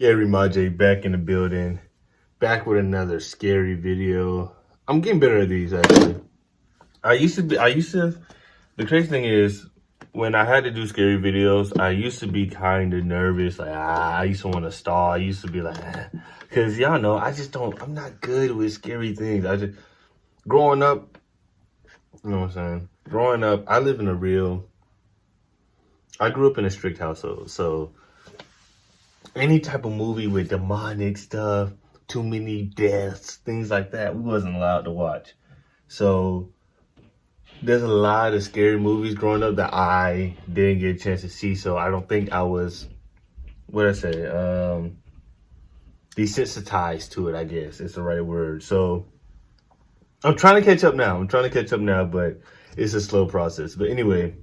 Scary Majay back in the building, back with another scary video. I'm getting better at these actually. The crazy thing is, when I had to do scary videos, I used to be kind of nervous. Like, I used to want to stall. I used to be like, because y'all know, I'm not good with scary things. Growing up, you know what I'm saying? Growing up, I grew up in a strict household. So any type of movie with demonic stuff, too many deaths, things like that, we wasn't allowed to watch. So there's a lot of scary movies growing up that I didn't get a chance to see. So I don't think I was, desensitized to it, I guess is the right word. So I'm trying to catch up now. But it's a slow process. But anyway,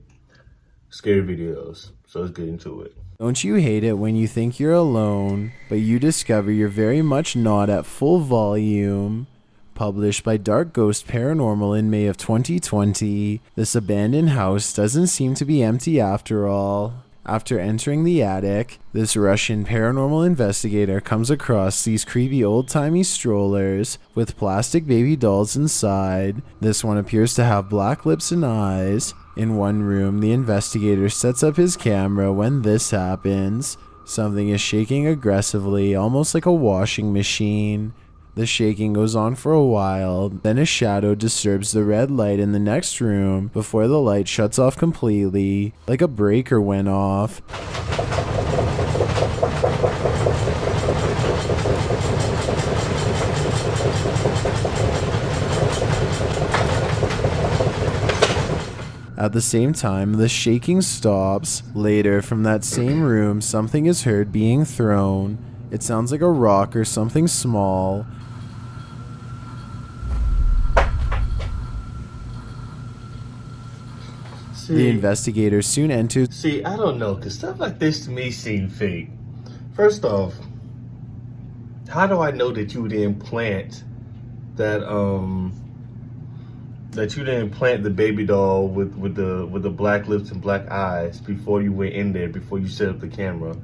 scary videos. So let's get into it. Don't you hate it when you think you're alone, but you discover you're very much not at full volume? Published by Dark Ghost Paranormal in May of 2020, this abandoned house doesn't seem to be empty after all. After entering the attic, this Russian paranormal investigator comes across these creepy old-timey strollers with plastic baby dolls inside. This one appears to have black lips and eyes. In one room, the investigator sets up his camera when this happens. Something is shaking aggressively, almost like a washing machine. The shaking goes on for a while, then a shadow disturbs the red light in the next room before the light shuts off completely, like a breaker went off. At the same time, the shaking stops. Later, from that same room, something is heard being thrown. It sounds like a rock or something small. The investigator soon enters. See, I don't know, because stuff like this to me seem fake. First off, how do I know that you didn't plant that you didn't plant the baby doll with the black lips and black eyes before you went in there, before you set up the camera?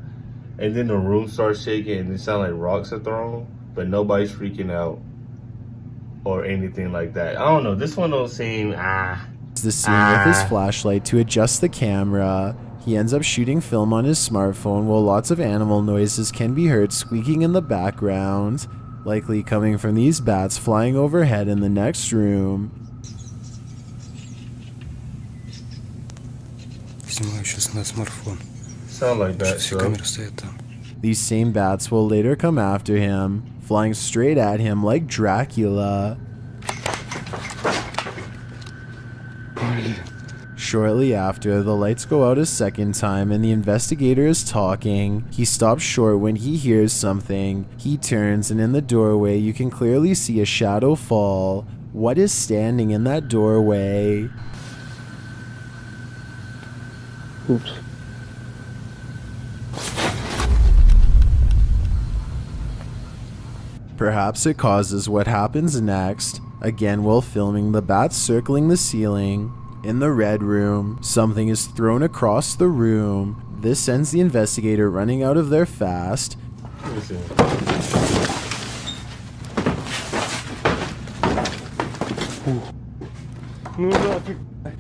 And then the room starts shaking and it sounds like rocks are thrown, but nobody's freaking out or anything like that. I don't know. This one don't seem the scene with his flashlight to adjust the camera. He ends up shooting film on his smartphone while lots of animal noises can be heard squeaking in the background, likely coming from these bats flying overhead in the next room. Sound like that, so. These same bats will later come after him, flying straight at him like Dracula. Shortly after, the lights go out a second time and the investigator is talking. He stops short when he hears something. He turns and in the doorway you can clearly see a shadow fall. What is standing in that doorway? Oops. Perhaps it causes what happens next. Again, while filming, the bats circling the ceiling. In the red room, something is thrown across the room. This sends the investigator running out of there fast.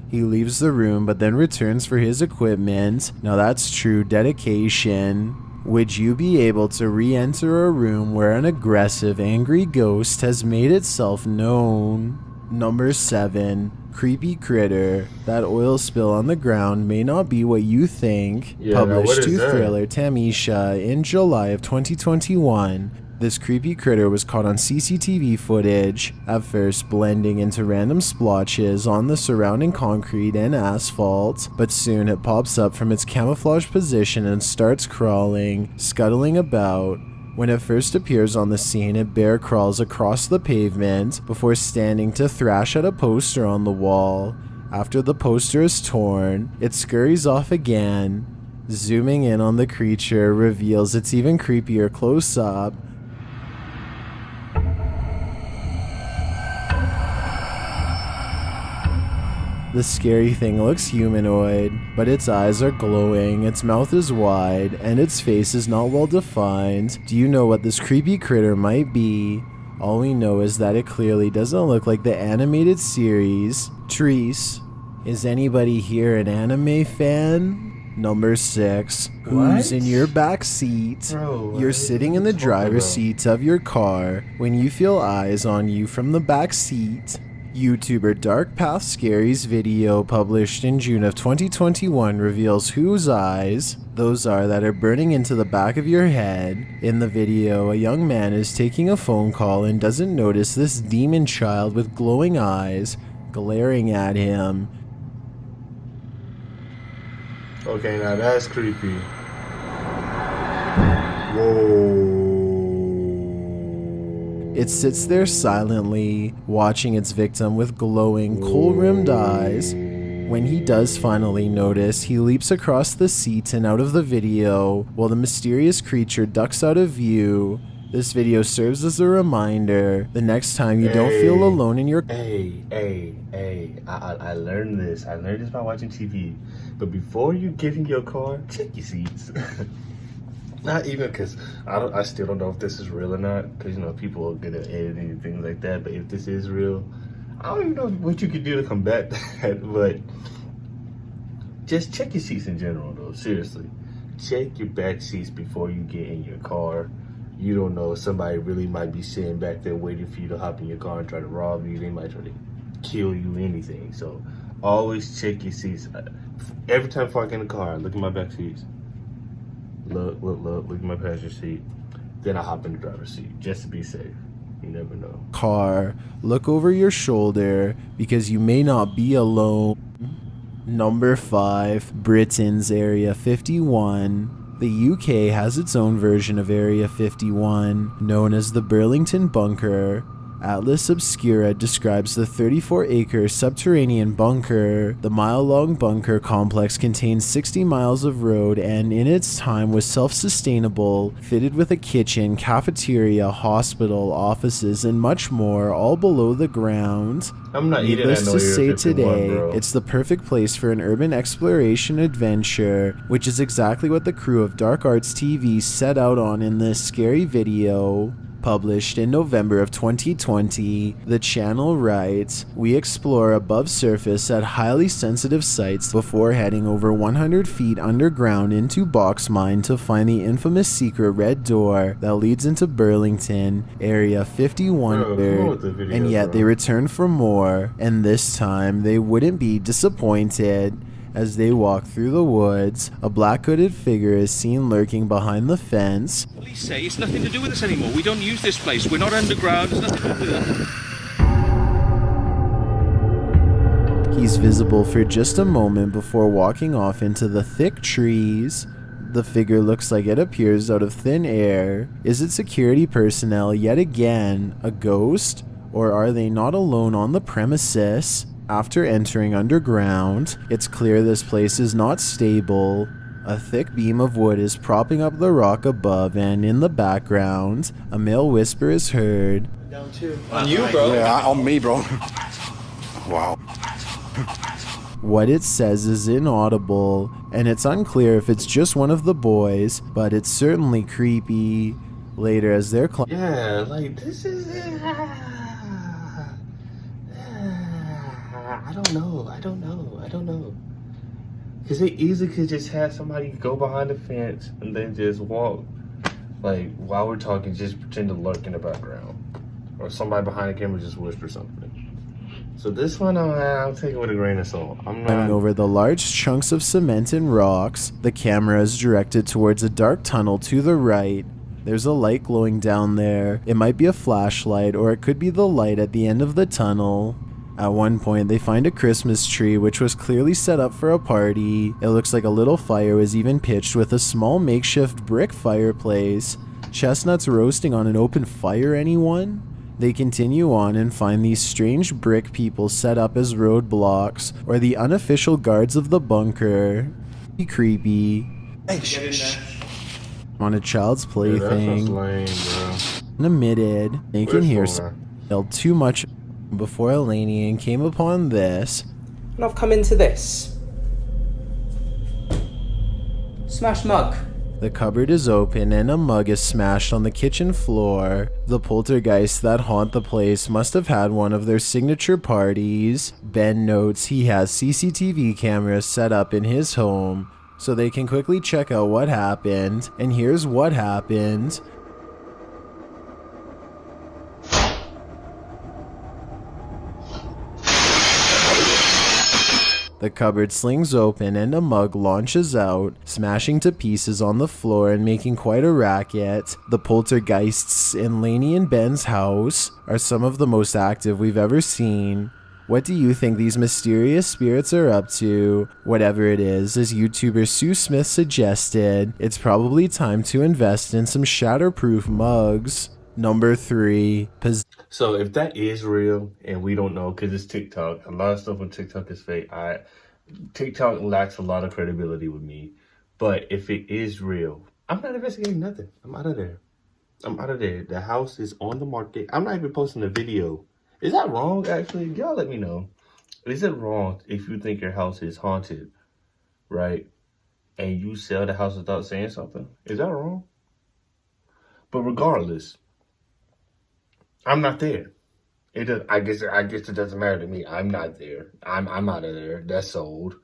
He leaves the room but then returns for his equipment. Now that's true dedication. Would you be able to re-enter a room where an aggressive, angry ghost has made itself known? Number 7. Creepy critter. That oil spill on the ground may not be what you think. Published to thriller Tamisha in July of 2021. This creepy critter was caught on CCTV footage, at first blending into random splotches on the surrounding concrete and asphalt, but soon it pops up from its camouflage position and starts crawling, scuttling about. When it first appears on the scene, it bear crawls across the pavement before standing to thrash at a poster on the wall. After the poster is torn, it scurries off again. Zooming in on the creature reveals it's even creepier close up. The scary thing looks humanoid, but its eyes are glowing, its mouth is wide, and its face is not well defined. Do you know what this creepy critter might be? All we know is that it clearly doesn't look like the animated series. Treese, is anybody here an anime fan? Number 6. Who's in your back seat? Bro, You're sitting in the driver's seat of your car when you feel eyes on you from the back seat. YouTuber Dark Path Scary's video published in June of 2021 reveals whose eyes those are that are burning into the back of your head. In the video, a young man is taking a phone call and doesn't notice this demon child with glowing eyes glaring at him. Okay, now that's creepy. Whoa. It sits there silently, watching its victim with glowing, kohl-rimmed eyes. When he does finally notice, he leaps across the seat and out of the video, while the mysterious creature ducks out of view. This video serves as a reminder, the next time you don't feel alone in your... I learned this. I learned this by watching TV. But before you get in your car, check your seats. Not even because I still don't know if this is real or not. Because, you know, people are good at editing and things like that. But if this is real, I don't even know what you could do to combat that. But just check your seats in general, though. Seriously. Check your back seats before you get in your car. You don't know, somebody really might be sitting back there waiting for you to hop in your car and try to rob you. They might try to kill you, anything. So always check your seats. Every time before I get in the car, I look at my back seats. Look at my passenger seat. Then I hop in the driver's seat just to be safe. You never know. Car, look over your shoulder because you may not be alone. Number 5, Britain's Area 51. The UK has its own version of Area 51, known as the Burlington Bunker. Atlas Obscura describes the 34-acre subterranean bunker. The mile-long bunker complex contains 60 miles of road and in its time was self-sustainable, fitted with a kitchen, cafeteria, hospital, offices, and much more, all below the ground. I'm not eating Needless that to say Area 51, today, bro. it's the perfect place for an urban exploration adventure, which is exactly what the crew of Dark Arts TV set out on in this scary video. Published in November of 2020, the channel writes, "We explore above surface at highly sensitive sites before heading over 100 feet underground into Box Mine to find the infamous secret red door that leads into Burlington, Area 51, Bro, come on with the video, and yet bro. they return for more, and this time they wouldn't be disappointed." As they walk through the woods, a black hooded figure is seen lurking behind the fence. Police say it's nothing to do with us anymore. We don't use this place. We're not underground. There's nothing to do with us. He's visible for just a moment before walking off into the thick trees. The figure looks like it appears out of thin air. Is it security personnel yet again, a ghost? Or are they not alone on the premises? After entering underground, it's clear this place is not stable. A thick beam of wood is propping up the rock above, and in the background, a male whisper is heard. On you, bro. Yeah, on me, bro. Wow. What it says is inaudible, and it's unclear if it's just one of the boys, but it's certainly creepy. Later, as they're Yeah, like this is I don't know. Because they easily could just have somebody go behind the fence and then just walk. Like, while we're talking, just pretend to lurk in the background. Or somebody behind the camera just whisper something. So this one, I'll take it with a grain of salt. I'm climbing not... over the large chunks of cement and rocks. The camera is directed towards a dark tunnel to the right. There's a light glowing down there. It might be a flashlight, or it could be the light at the end of the tunnel. At one point, they find a Christmas tree, which was clearly set up for a party. It looks like a little fire was even pitched with a small makeshift brick fireplace. Chestnuts roasting on an open fire, anyone? They continue on and find these strange brick people set up as roadblocks, or the unofficial guards of the bunker. Creepy. Hey, shh. On a child's That's plaything. lame, bro. Admitted, they can hear Whistle, man. yelled too much before Elanian came upon this. And I've come into this. Smash mug. The cupboard is open and a mug is smashed on the kitchen floor. The poltergeists that haunt the place must have had one of their signature parties. Ben notes he has CCTV cameras set up in his home so they can quickly check out what happened. And here's what happened. The cupboard slings open and a mug launches out, smashing to pieces on the floor and making quite a racket. The poltergeists in Lainey and Ben's house are some of the most active we've ever seen. What do you think these mysterious spirits are up to? Whatever it is, as YouTuber Sue Smith suggested, it's probably time to invest in some shatterproof mugs. Number 3. So if that is real and we don't know because it's TikTok, a lot of stuff on TikTok is fake. TikTok lacks a lot of credibility with me. But if it is real, I'm not investigating nothing. I'm out of there. I'm out of there. The house is on the market. I'm not even posting a video. Is that wrong, actually? Y'all let me know. Is it wrong if you think your house is haunted, right? And you sell the house without saying something? Is that wrong? But regardless, I'm not there. It does. I guess it doesn't matter to me. I'm not there. I'm out of there. That's sold.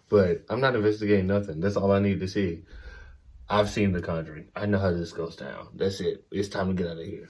But I'm not investigating nothing. That's all I need to see. I've seen The Conjuring. I know how this goes down. That's it. It's time to get out of here.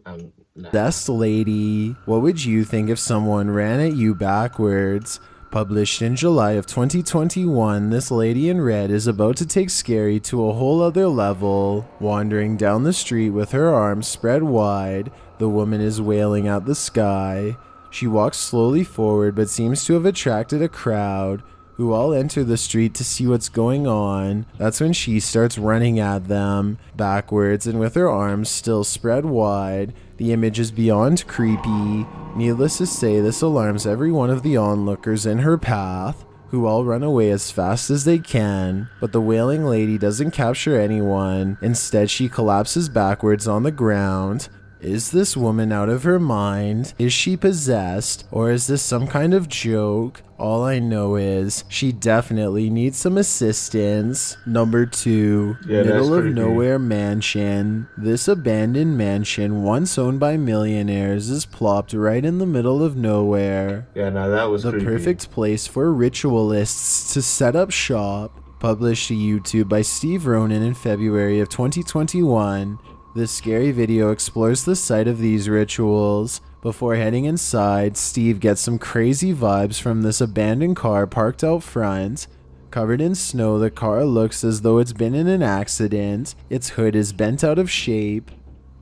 I'm not. Best lady, what would you think if someone ran at you backwards? Published in July of 2021, this lady in red is about to take Scary to a whole other level. Wandering down the street with her arms spread wide, the woman is wailing at the sky. She walks slowly forward but seems to have attracted a crowd, who all enter the street to see what's going on. That's when she starts running at them, backwards and with her arms still spread wide. The image is beyond creepy. Needless to say, this alarms every one of the onlookers in her path, who all run away as fast as they can. But the wailing lady doesn't capture anyone. Instead, she collapses backwards on the ground. Is this woman out of her mind? Is she possessed? Or is this some kind of joke? All I know is she definitely needs some assistance. Number 2, middle of nowhere mansion. This abandoned mansion, once owned by millionaires, is plopped right in the middle of nowhere. Yeah, now that was the creepy. Perfect place for ritualists to set up shop. Published to YouTube by Steve Ronan in February of 2021. This scary video explores the site of these rituals. Before heading inside, Steve gets some crazy vibes from this abandoned car parked out front. Covered in snow, the car looks as though it's been in an accident. Its hood is bent out of shape.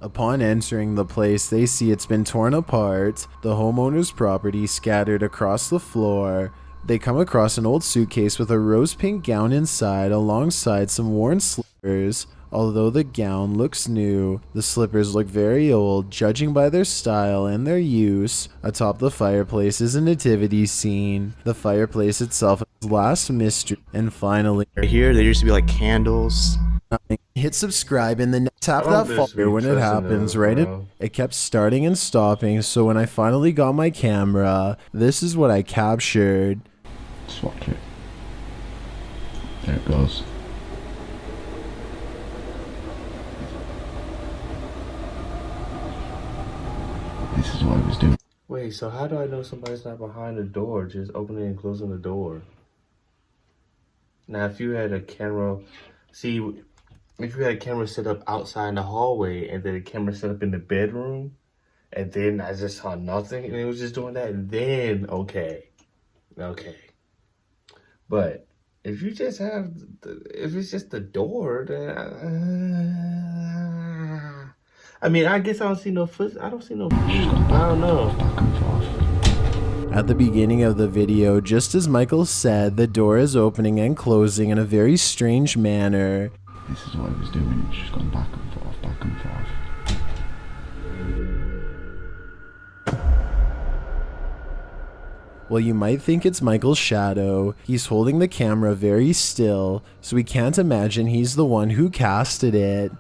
Upon entering the place, they see it's been torn apart, the homeowner's property scattered across the floor. They come across an old suitcase with a rose pink gown inside alongside some worn slippers. Although the gown looks new, the slippers look very old, judging by their style and their use. Atop the fireplace is a nativity scene. The fireplace itself is last mystery. And finally, Right here, there used to be like candles. hit subscribe and then tap that folder when it happens, right? It kept starting and stopping, so when I finally got my camera, this is what I captured. Just watch it. There it goes. This is what I was doing. Wait, so how do I know somebody's not behind the door, just opening and closing the door? Now, if you had a camera, if you had a camera set up outside in the hallway and then a camera set up in the bedroom, and then I just saw nothing and it was just doing that, then okay. But if you just have, if it's just the door, then I mean, I guess I don't see no foot. I don't see no feet. I don't know. Back and forth. At the beginning of the video, just as Michael said, the door is opening and closing in a very strange manner. This is what I was doing. It's just gone back and forth, back and forth. Well, you might think it's Michael's shadow. He's holding the camera very still, so we can't imagine he's the one who casted it.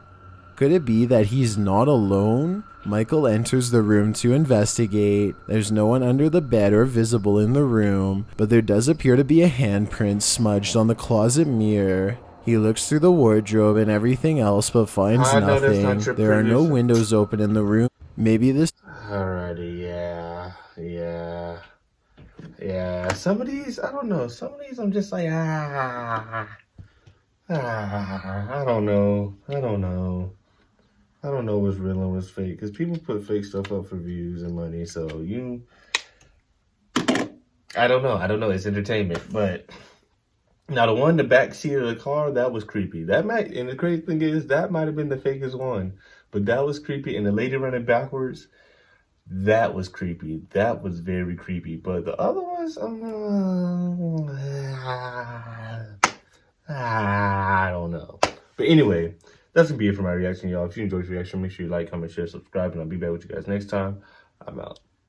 Could it be that he's not alone? Michael enters the room to investigate. There's no one under the bed or visible in the room, but there does appear to be a handprint smudged on the closet mirror. He looks through the wardrobe and everything else, but finds No, that's not nothing. your There are no previous- windows open in the room. Maybe this... Alrighty, yeah. Some of these, I don't know. Some of these, I'm just like, I don't know. I don't know what's real and what's fake. Because people put fake stuff up for views and money. So I don't know. It's entertainment. But now the one in the back seat of the car, that was creepy. And the crazy thing is, that might have been the fakest one. But that was creepy. And the lady running backwards, that was creepy. That was very creepy. But the other ones, I don't know. But anyway, that's going to be it for my reaction, y'all. If you enjoyed the reaction, make sure you like, comment, share, subscribe, and I'll be back with you guys next time. I'm out.